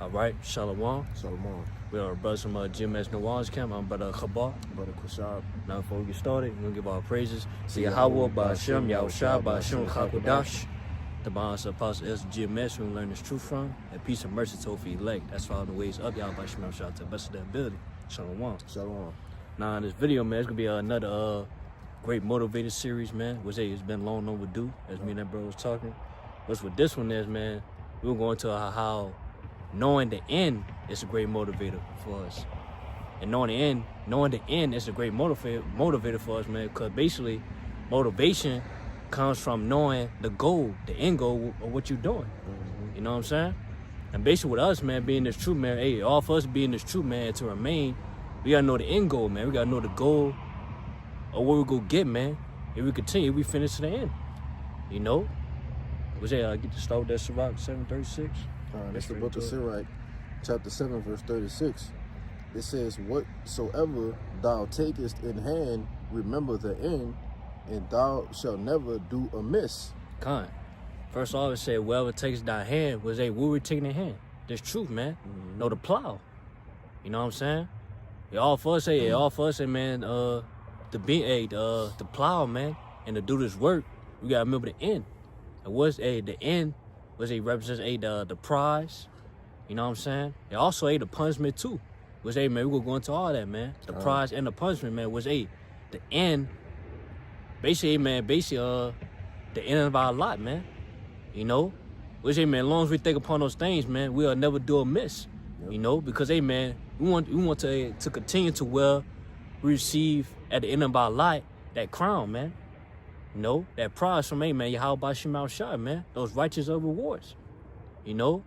All right, Shalom. Shalom. We are brothers from GMS Nawaz camp. I'm Brother Khabar. Brother Kushab. Now, before we get started, we're going to give our praises to Yahweh, Ba'ashem, Yahushua, Ba'ashem, Chakodash. The bonds of Apostle is GMS, we learn this truth from, and peace and mercy to the elect. That's all the ways up, Yahweh, Ba'ashem, Yahushua, to the best of their ability. Shalom. Shalom. Now, in this video, man, it's going to be another great Motivator series, man. It's been long overdue, as me and that bro was talking. What's with this one is, man, we're going to how knowing the end is a great motivator for us. And knowing the end is a great motivator for us, man, because basically motivation comes from knowing the goal, the end goal of what you're doing. Mm-hmm. You know what I'm saying? And basically with us, man, being this true, man, hey, all for us being this true, man, to remain, we gotta know the end goal, man. We gotta know the goal of what we're gonna get, man. If we continue, we finish to the end. You know? Was that get to start with that Sirach 7:36? That's the book of Sirach, chapter 7, verse 36. It says, whatsoever thou takest in hand, remember the end, and thou shalt never do amiss. First off, it said, whoever takes thy hand, was what we taking in hand. That's truth, man. Mm-hmm. Know the plow. You know what I'm saying? All for us say, man, the plow, man, and to do this work, we gotta remember the end. And the end represents the prize. You know what I'm saying? It also the punishment too. Man, we're gonna go into all that, man. The prize and the punishment, man, was the end. Basically, man, the end of our lot, man. You know? Man, as long as we think upon those things, man, we'll never do amiss. Yep. You know, because man, we want to continue to we receive at the end of our life that crown, man. You know, that prize from man, Yahweh Ba'ashem Yahushua, man. Those righteous rewards. You know?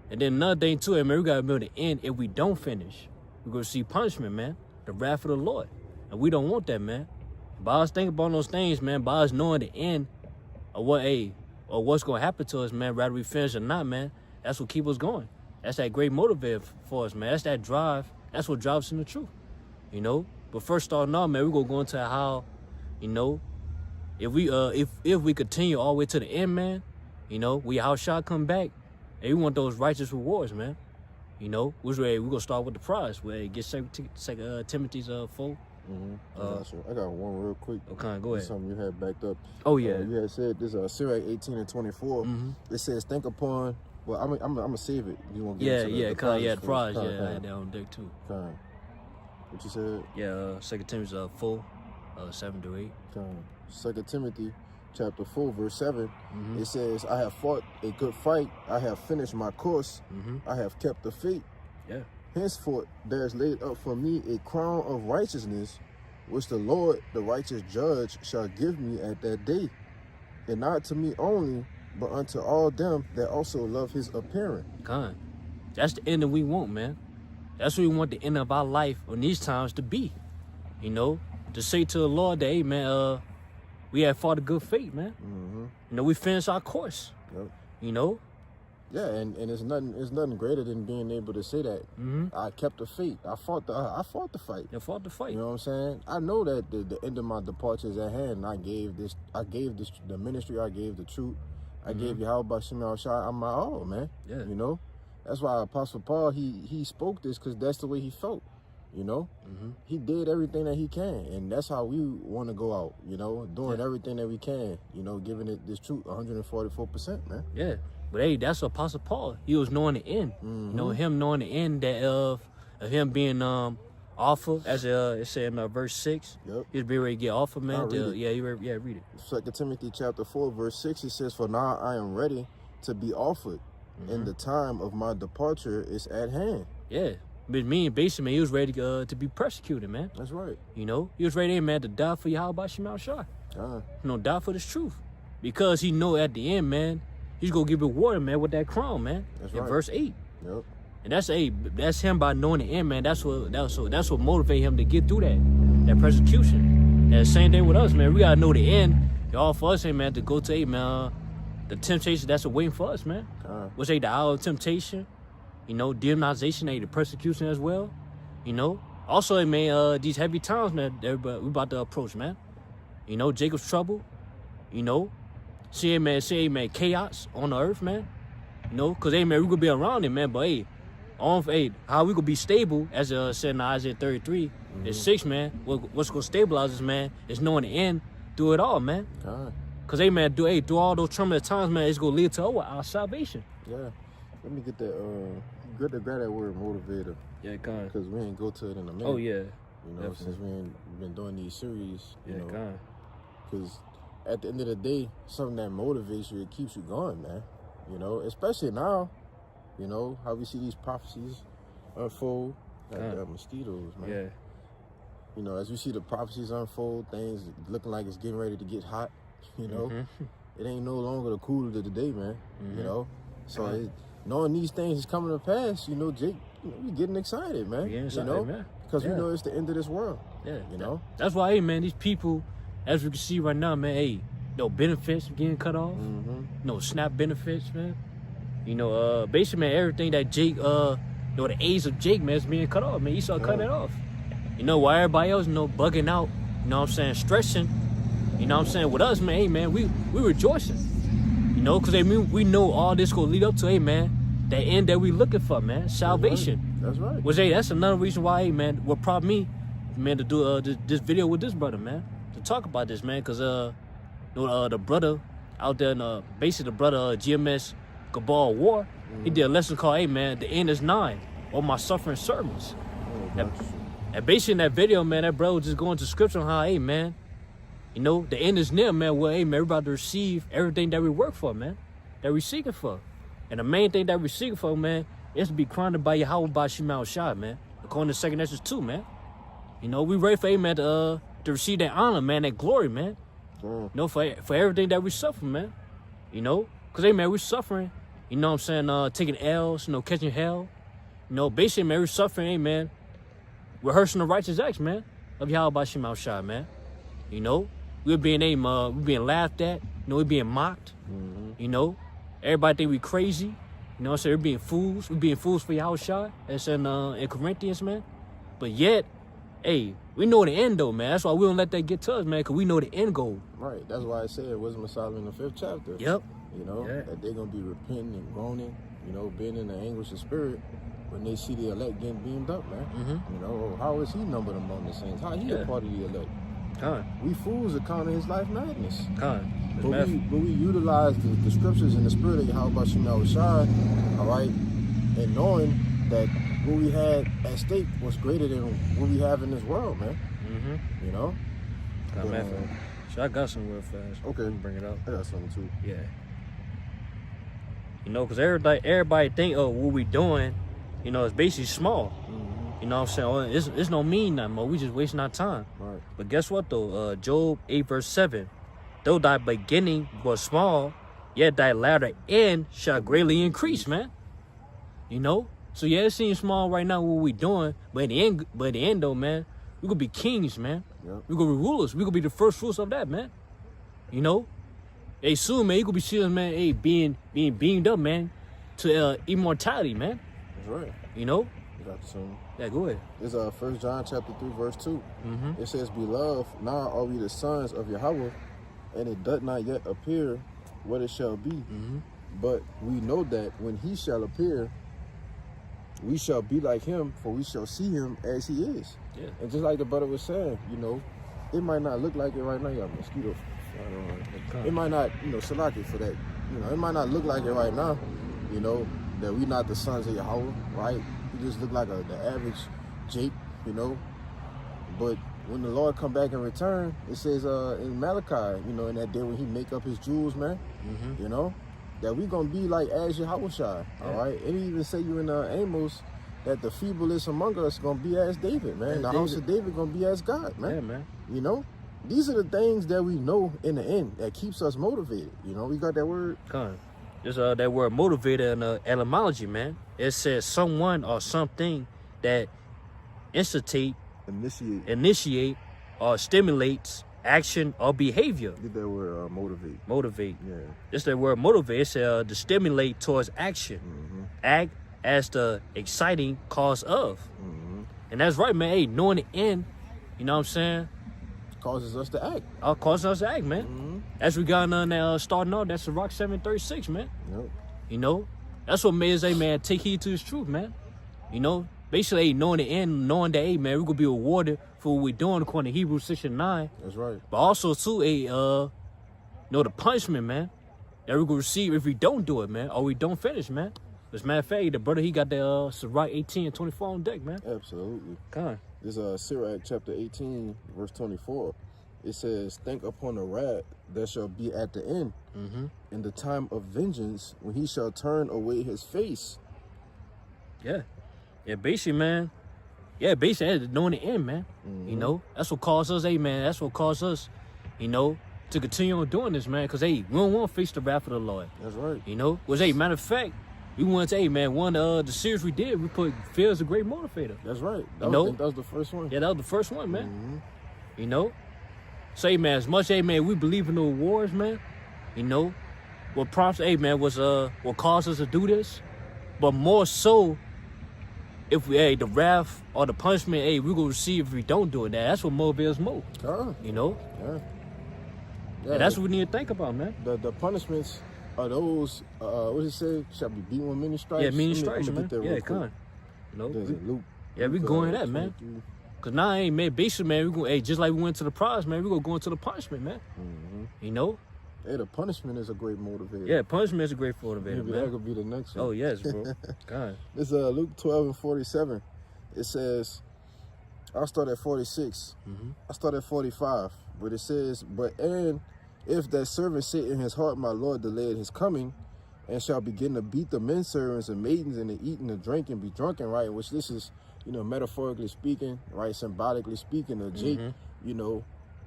And then another thing too, man, we gotta remember the end. If we don't finish, we're gonna see punishment, man. The wrath of the Lord. And we don't want that, man. By us thinking about those things, man, by us knowing the end of what's gonna happen to us, man, whether we finish or not, man, that's what keeps us going. That's that great motivator for us, man. That's that drive. That's what drives us in the truth. You know? But first starting off, man, we're gonna go into how, you know, if we continue all the way to the end, man, you know, how shall come back, and we want those righteous rewards, man. You know, we're gonna start with the prize. Where it gets Timothy's 4. Mm-hmm. I got one real quick. Okay, go ahead. Something you had backed up. Oh yeah. You had said this Sirach 18 and 24. Mm-hmm. It says, think upon. Well, I'm gonna save it. You want to get the prize. I had that on deck too. What you said? Yeah, 2 Timothy's 4, 7 to 8. 2 Timothy chapter 4, verse 7, mm-hmm. It says, I have fought a good fight, I have finished my course, mm-hmm. I have kept the faith. Yeah. Henceforth there is laid up for me a crown of righteousness, which the Lord, the righteous judge, shall give me at that day, and not to me only, but unto all them that also love his appearing. That's the end that we want, man. That's what we want the end of our life on these times to be. You know, to say to the Lord that, hey, man, we have fought a good fight, man. Mm-hmm. You know, we finished our course. Yep. You know? Yeah, and it's nothing greater than being able to say that. Mm-hmm. I kept the faith. I fought the fight. You fought the fight. You know what I'm saying? I know that the end of my departure is at hand. I gave the ministry, I gave the truth. I gave Yahweh Ba'ashem Yahushua, I'm my all, man. Yeah. You know? That's why Apostle Paul, he spoke this because that's the way he felt. You know, he did everything that he can, and that's how we want to go out. You know, doing everything that we can. You know, giving it this truth 144%, man. Yeah, but hey, that's what Apostle Paul. He was knowing the end. Mm-hmm. You know, him knowing the end that of him being offered, as it said in verse 6. Yep. He was being ready to get offered, man. Read it. 2 Timothy chapter 4, verse 6. It says, "For now I am ready to be offered, and the time of my departure is at hand." Yeah. But basically, man, he was ready to be persecuted, man. That's right. You know, he was ready, man, to die for Yahweh Ba'ashem Yahushua. You know, die for this truth. Because he know at the end, man, he's going to give reward, man, with that crown, man. That's in right. verse 8. Yep. And that's him by knowing the end, man. That's what motivated him to get through that persecution. And the same thing with us, man. We got to know the end. All for us, man, to go to, man, the temptation that's waiting for us, man. What's the hour of temptation? You know, demonization, the persecution as well. You know, also, man, these heavy times, man, we about to approach, man. You know, Jacob's trouble. You know, seeing man, chaos on the earth, man. You know, because, hey, man, we could be around it, man. But, hey, how we could be stable, as said in Isaiah 33, is 6, man. What's going to stabilize us, man, is knowing the end through it all, man. Because, hey, man, through all those traumatic times, man, it's going to lead to our salvation. Yeah. Let me get that, good to grab that word motivator. Yeah, kind Because we ain't go to it in a minute. Oh, yeah. You know, Definitely. since we ain't been doing these series, you know. Kind Because at the end of the day, something that motivates you, it keeps you going, man. You know, especially now, you know, how we see these prophecies unfold. Like mosquitoes, man. Yeah. You know, as we see the prophecies unfold, things looking like it's getting ready to get hot, you know. It ain't no longer the cool of the day, man. You know. So knowing these things is coming to pass, you know, Jake, we getting excited, man. Yeah, you know, man. Because we know it's the end of this world. Yeah. You know? That's why, hey, man, these people, as we can see right now, man, hey, no benefits getting cut off. No SNAP benefits, man. You know, basically, man, everything that Jake, the age of Jake, man, is being cut off, man. Esau cut it off. You know, while everybody else, bugging out, you know what I'm saying, stressing, you know what I'm saying, with us, man, hey, man, we rejoicing. You know, because we know all this going to lead up to, hey, man, the end that we looking for, man, salvation. That's right. Which, hey, that's another reason why, hey, man, what prompted me, man, to do this video with this brother, man, to talk about this, man, because the brother out there, basically the brother GMS Cabal War, he did a lesson called, hey, man, the end is nigh, all my suffering servants. And basically in that video, man, that bro was just going to scripture on how, hey, man, you know, the end is near, man. Well, hey, man, we're about to receive everything that we work for, man, that we're seeking for. And the main thing that we're seeking for, man, is to be crowned by Yahweh by Shemal Shah, man, according to 2 Ezra 2, man. You know, we ready for, hey, man, to receive that honor, man, that glory, man. You know, for everything that we suffer, man. You know, because, hey, man, we're suffering, you know what I'm saying, taking L's, you know, catching hell. You know, basically, man, we're suffering, hey, man, rehearsing the righteous acts, man, of Yahweh by Shemal Shah, man. You know, we're being laughed at, you know, we're being mocked, you know. Everybody think we crazy, you know what I'm saying, we're being fools for Yahweh Shah, as in Corinthians, man. But yet, hey, we know the end, though, man. That's why we don't let that get to us, man, because we know the end goal. Right, that's why I said Wisdom of Solomon in the 5th chapter. Yep. You know, that they're going to be repenting and groaning, you know, being in the anguish of spirit when they see the elect getting beamed up, man. You know, how is he numbered among the saints? How he a part of the elect? We fools account of his life madness. But we utilize the scriptures and the spirit of Yahweh Shemal Shah, all right, and knowing that what we had at stake was greater than what we have in this world, man. You know? So I got some real fast. Okay. Bring it up. I got something too. Yeah. You know, because everybody think, oh, what we doing, you know, it's basically small. You know what I'm saying? It's no mean nothing more. We just wasting our time. Right. But guess what, though? Job 8, verse 7. Though thy beginning was small, yet thy latter end shall greatly increase, man. You know? So, yeah, it seems small right now what we doing. But in the end, though, man, we gonna be kings, man. Yep. We gonna be rulers. We gonna be the first fruits of that, man. You know? Hey, soon, man, you gonna be seeing, man, hey, being beamed up, man, to immortality, man. That's right. You know? You got some. Yeah, go ahead. It's 1 John chapter 3, verse 2. It says, Beloved, now are we the sons of Yahweh, and it doth not yet appear what it shall be. But we know that when he shall appear, we shall be like him, for we shall see him as he is. Yeah. And just like the brother was saying, you know, it might not look like it right now. You have mosquito. It might not, you know, Salaki for that. You know, it might not look like it right now, you know, that we not the sons of Yahweh, right? We just look like the average Jake, you know. But when the Lord come back and return, it says in Malachi, you know, in that day when he make up his jewels, man, you know, that we going to be like as Yahweh Shai, all right? It even say you in Amos that the feeblest among us going to be as David, man. The house of David going to be as God, man. Yeah, man. You know? These are the things that we know in the end that keeps us motivated. You know, we got that word? Just that word motivator in etymology, man. It says someone or something that initiate or stimulates action or behavior. Get that word motivate. Motivate. Yeah. Just that word motivate. It says to stimulate towards action. Act as the exciting cause of. And that's right, man. Hey, knowing the end, you know what I'm saying? Causes us to act. Causes us to act, man. As we got on starting out, that's the Rock 736, man. Yep. You know? That's what made us, hey, man, take heed to his truth, man. You know, basically, hey, knowing the end, knowing that, hey, man, we're going to be rewarded for what we're doing according to Hebrews 6 and 9. That's right. But also, too, hey, know the punishment, man, that we're going to receive if we don't do it, man, or we don't finish, man. As a matter of fact, the brother, he got the Sirach 18 and 24 on deck, man. Absolutely. Come on. This Sirach chapter 18, verse 24. It says, think upon the wrath that shall be at the end, in the time of vengeance, when he shall turn away his face. Yeah. Yeah, basically, man. Yeah, basically, knowing the end, man. You know, that's what caused us, hey, man, that's what caused us, you know, to continue on doing this, man. Because, hey, we don't want to face the wrath of the Lord. That's right. You know, was, hey, matter of fact, we wanted to, hey, man, one of the series we did, we put fear as a great motivator. That's right. I think that was the first one. Yeah, that was the first one, man. You know? So, hey, man, as much, hey, man, we believe in the rewards, man. You know? What prompts, hey, man, was what caused us to do this. But more so, if we, hey, the wrath or the punishment, hey, we're going to receive if we don't do it. That's what motivates more. You know? Yeah. And that's what we need to think about, man. The punishments are those, what does it say? Shall be beaten with many stripes? Yeah, many stripes, man. Yeah, come on. You know? Luke. Yeah, we going that, man. Because now, hey, man, basically, man, we're going, hey, just like we went to the prize, man, we're going to go into the punishment, man. You know? Hey, the punishment is a great motivator. Yeah, punishment is a great motivator, Maybe man. that could be the next one. Oh, yes, bro. God. This Luke 12 and 47. It says, I'll start at 46. I start at 45. But it says, and if that servant say in his heart, my Lord delayed his coming, and shall begin to beat the men servants and maidens, and to eat and to drink and be drunken, right? Which this is, you know, metaphorically speaking, right? Symbolically speaking, of Jake, you know,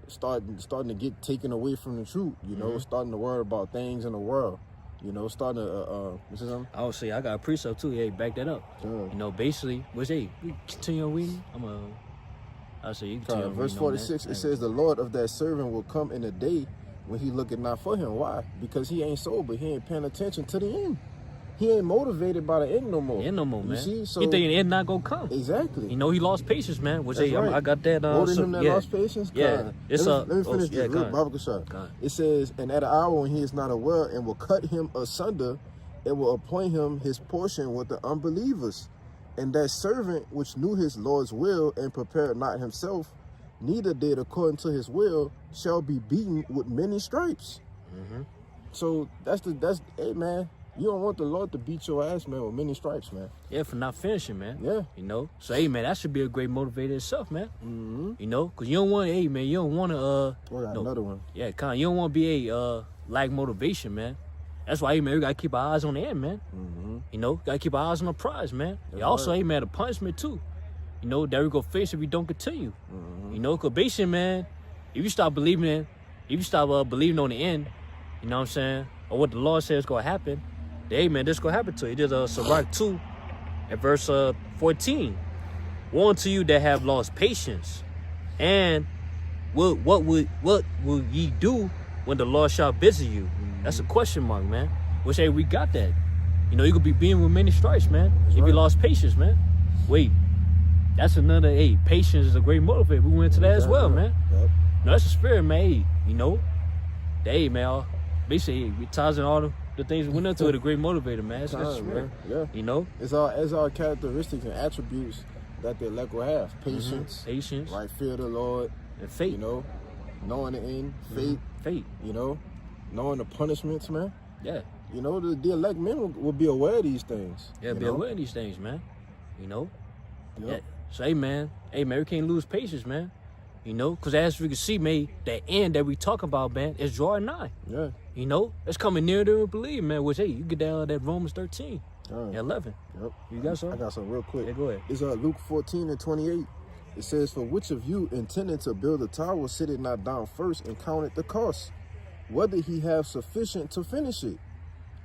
starting to get taken away from the truth, you know, starting to worry about things in the world, you know, starting to, what's it something? I would say I got a precept too. Hey, back that up. Sure. You know, basically, which, hey, we continue on reading. I'll say you continue on Verse reading 46, it says, the Lord of that servant will come in a day when he looketh not for him. Why? Because he ain't sober. He ain't paying attention to the end. He ain't motivated by the end no more. End no more, man. You see? So, he thinking the end not gonna come. Exactly. You know, he lost patience, man. Which, That's hey, right. I got that. More than him that lost patience? Yeah. It's let me finish this. Go Bible shot. It says, and at an hour when he is not aware, and will cut him asunder, and will appoint him his portion with the unbelievers. And that servant which knew his Lord's will and prepared not himself, neither did according to his will, shall be beaten with many stripes. So that's hey, man, you don't want the Lord to beat your ass, man, with many stripes, man. Yeah, for not finishing, man. Yeah. You know? So, hey, man, that should be a great motivator itself, man. You know? Because you don't want, hey, man, you don't want to, another one. Yeah, you don't want to be lack motivation, man. That's why, hey, man, we got to keep our eyes on the end, man. You know? Got to keep our eyes on the prize, man. Also, hey, man, the punishment, too. You know, that we go face if we don't continue. You know? Because basically, man, if you stop believing believing on the end, you know what I'm saying, or what the Lord says is going to happen, then, hey, man, this is going to happen to you. It is Sirach 2 at verse 14. Woe unto you that have lost patience, and what will ye do when the Lord shall visit you? That's a question mark, man. Which, hey, we got that. You know, you could be beaten with many stripes, man. If you lost patience, man. Wait, that's another, hey, patience is a great motivator. We went to that as well, man. No, that's the spirit, man. Hey, you know, hey, man, basically, we ties in all the things we went into it, a great motivator, man. That's the spirit. Yeah. You know? It's our characteristics and attributes that the elect will have. Patience. Right, fear of the Lord. And faith. You know, knowing the end. Faith. You know, knowing the punishments, man. Yeah. You know, the elect men will be aware of these things. Yeah, be aware of these things, man. You know? Yep. Yeah. So, hey, man, we can't lose patience, man. You know, because as we can see, man, that end that we talk about, man, is drawing nigh. Yeah. You know, it's coming nearer than we believe, man. Which, hey, you get down that Romans 13, 11. Yep. You got something? I got something real quick. Yeah, go ahead. It's Luke 14 and 28. It says, for which of you intending to build a tower, sit it not down first and count it the cost, whether he have sufficient to finish it?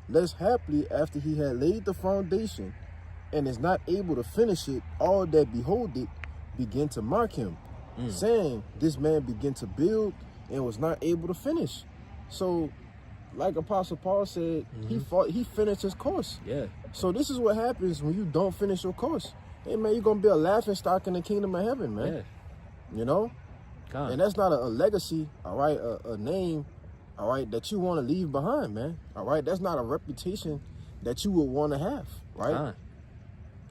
Lest haply, after he had laid the foundation and is not able to finish it, all that behold it begin to mock him, saying, this man began to build and was not able to finish. So, like Apostle Paul said, he finished his course. Yeah. So this is what happens when you don't finish your course. Hey, man, you're going to be a laughing stock in the kingdom of heaven, man. Yeah. You know? God. And that's not a legacy, all right, a name, all right, that you want to leave behind, man. All right? That's not a reputation that you would want to have, right?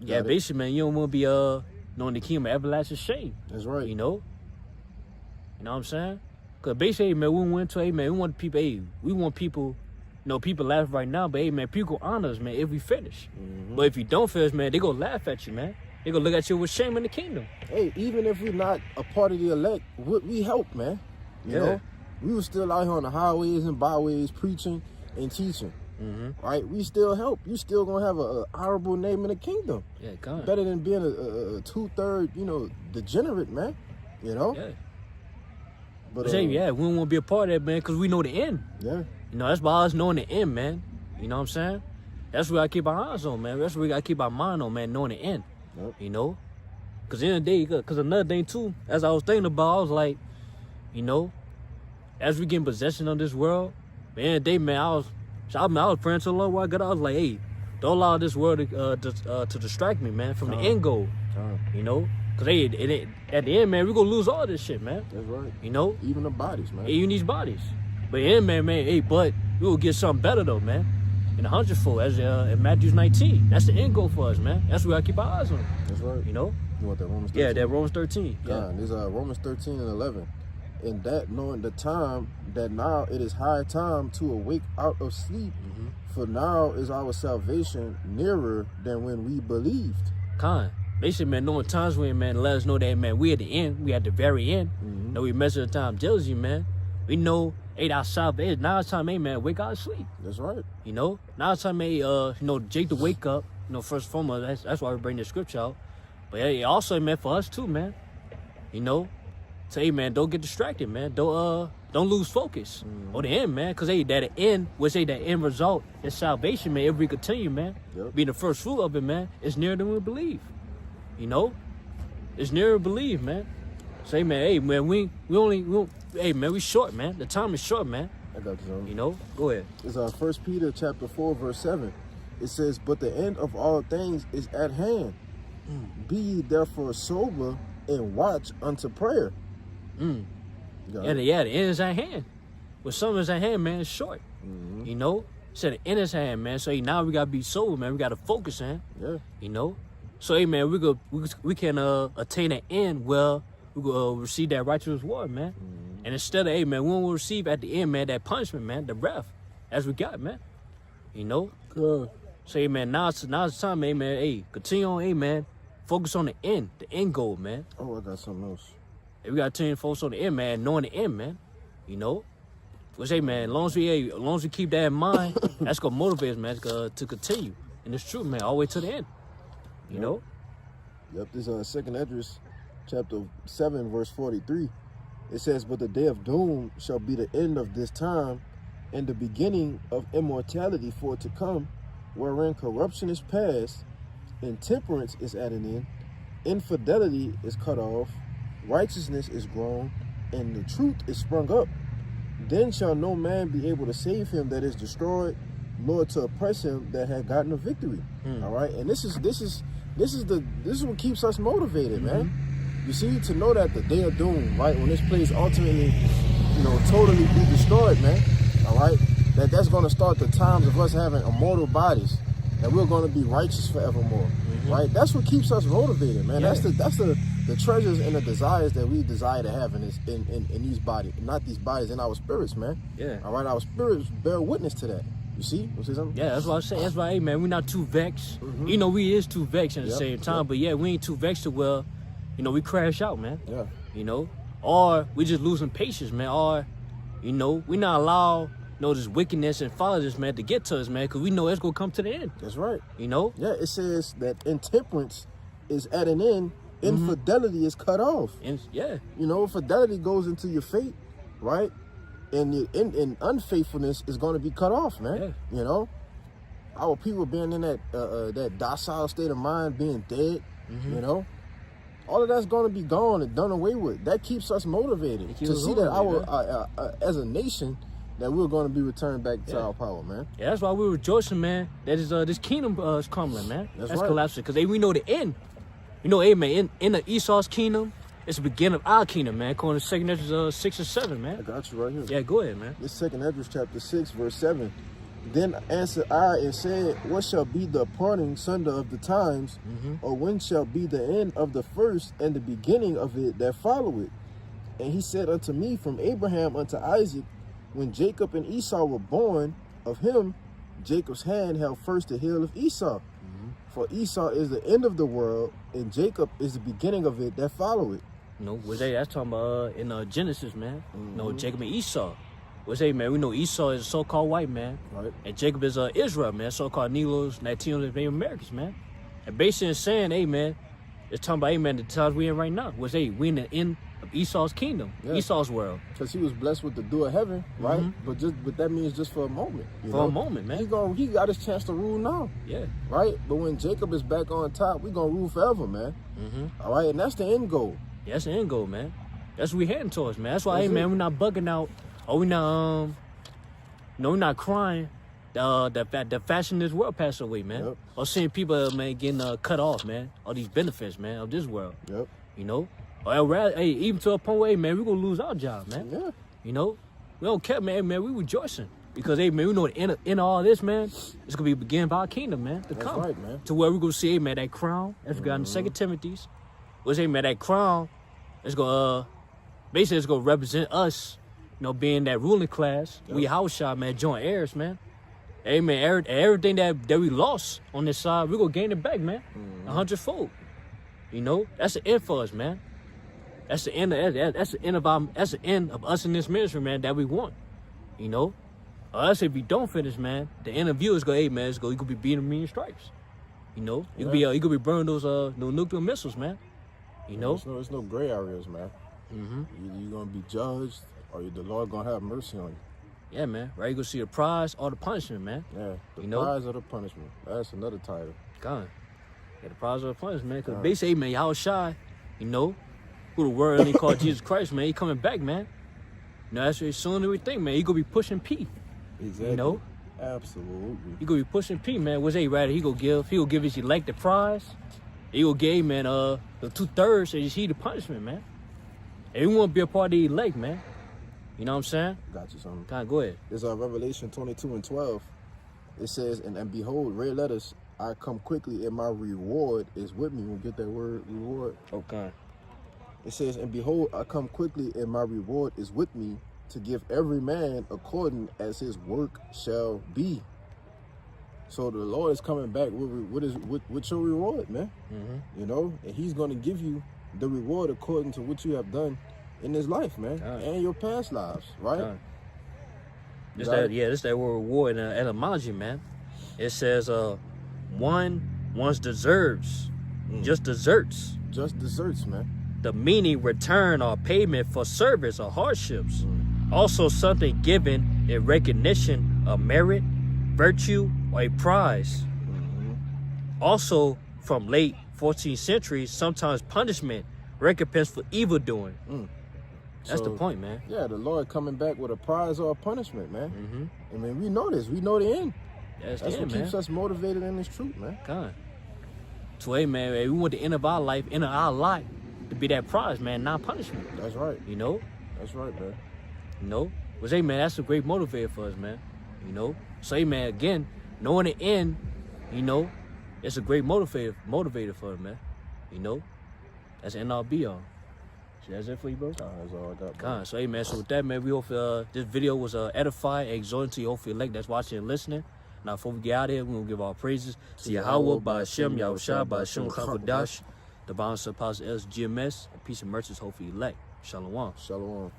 Yeah, basically, man, you don't want to be knowing the kingdom of everlasting shame. That's right. You know what I'm saying? Cause basically, man, we went to, hey, man, we want people, hey, we want people, people laugh right now, but hey, man, people honor us, man, if we finish. But if you don't finish, man, they gonna laugh at you, man. They gonna look at you with shame in the kingdom. Hey, even if we're not a part of the elect, we help, man. You know, we were still out here on the highways and byways preaching and teaching. Right? We still help. You still gonna have a honorable name in the kingdom. Yeah, God. Better than being a 2/3, degenerate, man. You know? Yeah. But we don't want to be a part of that, man, because we know the end. Yeah. That's by us knowing the end, man. You know what I'm saying? That's what we gotta keep our eyes on, man. That's what we gotta keep our mind on, man, knowing the end. Yep. Because in the day, because another thing too, as I was thinking about, I was like, as we get in possession of this world, at the end of the day, man, I was praying to the Lord while I got out. I was like, hey, don't allow this world to distract me, man, from the end goal. Because hey, at the end, man, we're going to lose all this shit, man. That's right. Even the bodies, man. Even these bodies. But in the end, man, hey, but we will get something better, though, man. In 100-fold, as in Matthew 19. That's the end goal for us, man. That's what we got to keep our eyes on. That's right. You want that Romans 13? Yeah, that Romans 13. Yeah, there's Romans 13 and 11. And that knowing the time, that now it is high time to awake out of sleep, for now is our salvation nearer than when we believed. Basically, man, knowing times when, man, let us know that, man, we at the end, we at the very end. That we measure the time diligently, man. We know, hey, our salvation, now it's time, hey, man, wake out of sleep. That's right. Now it's time, hey, Jake to wake up, first and foremost, that's why we bring the scripture out. But hey, also, man, for us too, man, say, hey, man, don't get distracted, man. Don't lose focus on the end, man. Because, hey, that end, we say that end result is salvation, man. If we continue, man, being the first fruit of it, man, it's nearer than we believe. It's nearer to believe, man. Say, man, hey, man, hey, man, we short, man. The time is short, man. I got you. Go ahead. It's 1 Peter chapter 4, verse 7. It says, but the end of all things is at hand. Be ye therefore sober and watch unto prayer. The end is at hand. When something is at hand, man, it's short. So the end is at hand, man. So hey, now we gotta be sober, man. We gotta focus, man. Yeah. So hey, man, we can attain an end where we go receive that righteous reward, man. And instead of, hey, man, we won't receive at the end, man, that punishment, man, the wrath, as we got, man. Good. So hey, man, now it's time, hey, man. Hey, continue on, hey, man. Focus on the end goal, man. Oh, I got something else. We got to focus on the end, man, knowing the end, man. Which, hey, man, as long as we keep that in mind, that's going to motivate us, man, to continue. And it's true, man, all the way to the end. Yep, this is 2 Esdras, chapter 7, verse 43. It says, but the day of doom shall be the end of this time, and the beginning of immortality for it to come, wherein corruption is past, intemperance is at an end, infidelity is cut off, righteousness is grown, and the truth is sprung up. Then shall no man be able to save him that is destroyed, nor to oppress him that had gotten a victory. All right, and this is what keeps us motivated, man. You see, to know that the day of doom, right, when this place ultimately, totally be destroyed, man. All right, that's going to start the times of us having immortal bodies, that we're going to be righteous forevermore. Right, that's what keeps us motivated, man. That's the treasures and the desires that we desire to have in these bodies, not these bodies, in our spirits, man. All right, our spirits bear witness to that. You see? You see something? Yeah, that's what I say. That's why, hey, man, we're not too vexed. We is too vexed at the same time, but yeah, we ain't too vexed to where, we crash out, man. Yeah. Or we just losing patience, man. Or, we not allow, this wickedness and follows, man, to get to us, man, because we know it's going to come to the end. That's right. Yeah, it says that intemperance is at an end, infidelity is cut off. And, fidelity goes into your fate, right? And unfaithfulness is going to be cut off, man. Our people being in that docile state of mind, being dead, all of that's going to be gone and done away with. That keeps us motivated to see that as a nation, that we're going to be returned back to our power, man. Yeah, that's why we're rejoicing, man, that is this kingdom is coming, man. That's right. Collapsing, because we know the end. Hey, man, in the Esau's kingdom, it's the beginning of our kingdom, man. According to 2 Esdras 6 and 7, man. I got you right here. Yeah, go ahead, man. This 2 Esdras chapter 6, verse 7. Then answered I and said, what shall be the parting sunder of the times, or when shall be the end of the first and the beginning of it that follow it? And he said unto me, from Abraham unto Isaac, when Jacob and Esau were born, of him Jacob's hand held first the heel of Esau. For Esau is the end of the world, and Jacob is the beginning of it that follow it. You know, that's talking about in Genesis, man. You know, Jacob and Esau. Man, we know Esau is a so-called white man, Right. and Jacob is Israel, man, so-called Negroes, Latinos, and Native Americans, man. And basically it's saying, hey, man, it's talking about, hey, man, the times we in right now we in the end of Esau's kingdom, Esau's world. Because he was blessed with the dew of heaven, right? But that means just for a moment. For a moment, man. He got his chance to rule now. Yeah. Right? But when Jacob is back on top, we gonna rule forever, man. All right, and that's the end goal. Yeah, that's the end goal, man. That's what we heading towards, man. That's why, hey, man, we're not bugging out, or we're not, we're not crying the fashion in this world passed away, man. Yep. Or seeing people, man, getting cut off, man. All these benefits, man, of this world. Yep. You know? Or rather, hey, even to a point where, hey, man, we're going to lose our job, man. Yeah. You know? We don't care, man. We rejoicing. Because, hey, man, we know the end of all this, man, it's going to be the beginning of our kingdom, man, to That's come. right, man. To where we're going to see, hey, man, that crown, as we got in 2 Timothy's, was, hey, man, that crown, it's going to, basically, it's going to represent us, you know, being that ruling class. Yep. We house shot, man, joint heirs, man. Hey, man, everything that we lost on this side, we're going to gain it back, man, 100-fold. You know? That's the end for us, man. That's the end of us in this ministry, man, that we want. You know? Or else if we don't finish, man, the end of you is going, hey, man, you could be beating a million stripes. You know? You could be burning those nuclear missiles, man. You know? There's no gray areas, man. You're gonna be judged, or the Lord gonna have mercy on you. Yeah, man. Right? You gonna see the prize or the punishment, man. Yeah, the You know? prize or the punishment. That's another title. God. Yeah, the prize or the punishment, man. Because basically, man, y'all shy, you know, who the world only called Jesus Christ, man. He coming back, man. You know, that's what soon as we think, man. He gonna be pushing P. Exactly. You know? Absolutely. He gonna be pushing P, man. What's he rather? He gonna give his elect the prize. He gonna give, man, the 2/3 and he the punishment, man. And we wanna be a part of the elect, man. You know what I'm saying? Got you something. God, go ahead. There's Revelation 22:12. It says, and behold, red letters, I come quickly, and my reward is with me. We'll get that word, reward. Okay. It says, and behold, I come quickly, and my reward is with me, to give every man according as his work shall be. So the Lord is coming back with your reward, man. You know, and He's going to give you the reward according to what you have done in this life, man, and your past lives, right? This that word reward in etymology, man. It says, one's deserves, just deserts. Just desserts, man. The meaning return or payment for service or hardships. Also something given in recognition of merit, virtue, or a prize. Also from late 14th century, sometimes punishment, recompense for evil doing. That's the point, man. Yeah, the Lord coming back with a prize or a punishment, man. I mean, we know this. We know the end. That's what keeps us motivated in this truth, man. God. So, hey, man, we want the end of our life, end of our life, to be that prize, man, not punishment. That's right. You know? That's right, man. You know? But, hey, man, that's a great motivator for us, man. You know? So, hey, man, again, knowing the end, you know, it's a great motivator for us, man. You know? That's the end all be all. So that's it for you, bro? That's all I got, bro. So, hey, man, so with that, man, we hope this video was edifying, exhorting to you, hopefully, elect that's watching and listening. Now, before we get out of here, we're going to give our praises to Yahweh, by Hashem, Yahushua, by Hashem, Chakodash, the balance of Apostle S. GMS, and peace and mercy, hopefully, elect. Shalom. Shalom.